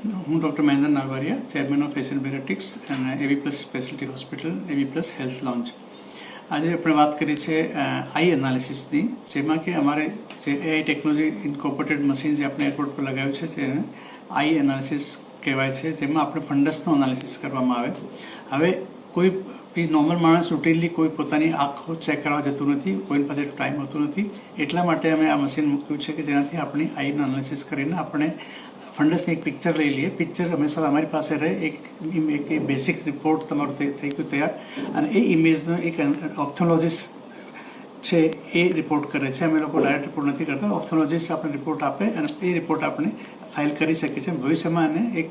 હું doctor Mahendra Nagwaria, chairman of Asian bariatrics અને AV plus speciality hospital, AV plus health lounge. આજે આપણે વાત કરી છે આઈ એનાલિસિસની, જેમાં કે અમારે જે એઆઈ ટેકનોલોજી ઇન્કોર્પોરેટેડ મશીન જે આપણે એરપોર્ટ પર લગાવ્યું છે જેને આઈ એનાલિસિસ કહેવાય છે, જેમાં આપણે ફંડસનું એનાલિસિસ કરવામાં આવે. હવે કોઈ બી નોર્મલ માણસ રૂટીનલી કોઈ પોતાની આંખો ચેક કરવા જતું નથી, કોઈની પાસે ટાઈમ હોતો નથી. એટલા માટે અમે આ મશીન મૂક્યું છે કે જેનાથી આપણી આઈનું એનાલિસિસ કરીને આપણે ફંડસની એક પિક્ચર લઈ લઈએ. પિક્ચર હંમેશા અમારી પાસે રહે, એક બેસિક રિપોર્ટ તમારું થઈ ગયું તૈયાર, અને એ ઇમેજનો એક ઓપ્થોલોજીસ્ટ છે એ રિપોર્ટ કરે છે. અમે લોકો ડાયરેક્ટ રિપોર્ટ નથી કરતા, ઓપ્થોલોજીસ્ટ આપણે રિપોર્ટ આપે અને એ રિપોર્ટ આપણે ફાઇલ કરી શકીએ છીએ. ભવિષ્યમાં એને એક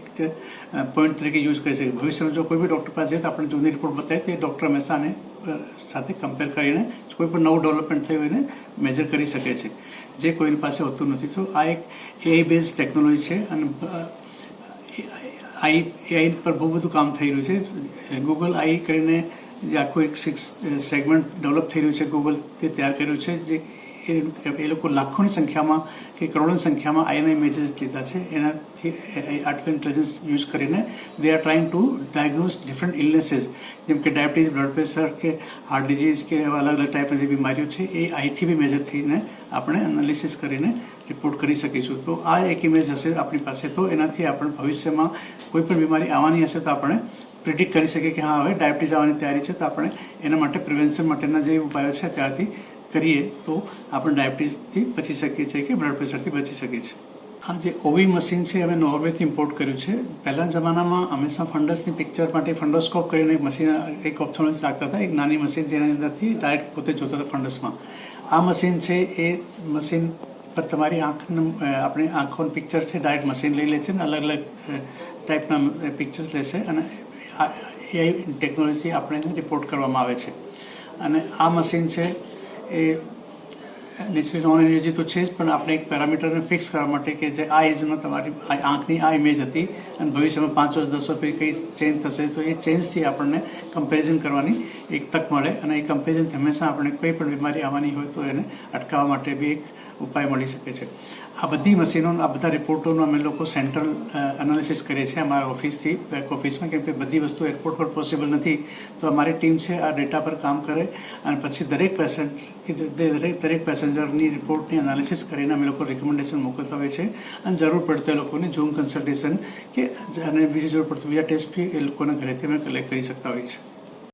પોઈન્ટ તરીકે યુઝ કરી શકીએ. ભવિષ્યમાં જો કોઈ બી ડૉક્ટર પાસે જાય તો આપણે જૂની રિપોર્ટ બતાવીએ તો એ ડૉક્ટર હંમેશા આને સાથે કમ્પેર કરીને કોઈ પણ નવું ડેવલપમેન્ટ થયું એને મેજર કરી શકે છે, જે કોઈની પાસે હોતું નથી. તો આ એક એઆઈ બેઝ ટેકનોલોજી છે અને એઆઈ પર બહુ બધું કામ થઈ રહ્યું છે. ગૂગલ આઈ કરીને જે આખું એક સેગમેન્ટ ડેવલપ થઈ રહ્યું છે, ગૂગલ તે તૈયાર કર્યું છે. જે એ લોકો લાખોની સંખ્યામાં કે કરોડોની સંખ્યામાં આઈના ઇમેજીસ લીધા છે. એનાથી આર્ટિફિશિયલ ઇન્ટેલિજન્સ યુઝ કરીને they are trying to diagnose different illnesses, જેમ કે ડાયાબિટીઝ, બ્લડ પ્રેશર કે હાર્ટ ડિઝીઝ કે એવા અલગ અલગ ટાઈપની જે બીમારીઓ છે એ આઈથી બી મેજર થઈને આપણે એનાલિસિસ કરીને રિપોર્ટ કરી શકીશું. તો આ એક ઇમેજ હશે આપણી પાસે, તો એનાથી આપણે ભવિષ્યમાં કોઈ પણ બીમારી આવવાની હશે તો આપણે પ્રિડિક્ટ કરી શકીએ કે હા હવે ડાયાબિટીઝ આવવાની તૈયારી છે, તો આપણે એના માટે પ્રિવેન્શન માટેના જે ઉપાયો છે ત્યારથી કરીએ તો આપણે ડાયાબિટીસથી બચી શકીએ છીએ કે બ્લડ પ્રેશરથી બચી શકીએ છીએ. આ જે ઓવી મશીન છે અમે નોર્વેથી ઇમ્પોર્ટ કર્યું છે. પહેલાના જમાનામાં હંમેશા ફંડસની પિક્ચર માટે ફંડોસ્કોપ કરીને એક મશીન, એક ઓપ્થોલોજીસ્ટ રાખતા હતા, એક નાની મશીન જેના અંદરથી ડાયરેક્ટ પોતે જોતા હતા ફંડસમાં. આ મશીન છે એ મશીન પર તમારી આપણી આંખોની પિક્ચર છે ડાયરેક્ટ મશીન લઈ લે છે અને અલગ અલગ ટાઈપના પિક્ચર્સ લેશે અને એઆઈ ટેકનોલોજીથી આપણે રિપોર્ટ કરવામાં આવે છે. અને આ મશીન છે એ નેચરલી નોન એનર્જી તો છે જ, પણ આપણે એક પેરામીટરને ફિક્સ કરવા માટે કે જે આ એજમાં તમારી આંખની આ ઇમેજ હતી અને ભવિષ્યમાં 5 વર્ષ 10 વર્ષ પછી કંઈ ચેન્જ થશે તો એ ચેન્જથી આપણને કમ્પેરિઝન કરવાની એક તક મળે અને એ કમ્પેરિઝન હંમેશા આપણે કોઈ પણ બીમારી આવવાની હોય તો એને અટકાવવા માટે બી એક ઉપાય મળી શકે છે. આ બધી મશીનો, આ બધા રિપોર્ટોનું અમે લોકો સેન્ટ્રલ એનાલિસિસ કરીએ છીએ અમારા ઓફિસથી, બેક ઓફિસમાં, કેમ કે બધી વસ્તુ એરપોર્ટ પર પોસિબલ નથી. તો અમારી ટીમ છે આ ડેટા પર કામ કરે અને પછી દરેક પેસેન્જરની રિપોર્ટની એનાલિસિસ કરીને અમે લોકો રિકમેન્ડેશન મોકલતા હોઈએ છીએ અને જરૂર પડતે લોકોને ઝૂમ કન્સલ્ટેશન કે અને બીજી જરૂર પડતી બીજા ટેસ્ટ બી એ લોકોના ઘરેથી અમે કલેક્ટ કરી શકતા હોઈએ છીએ.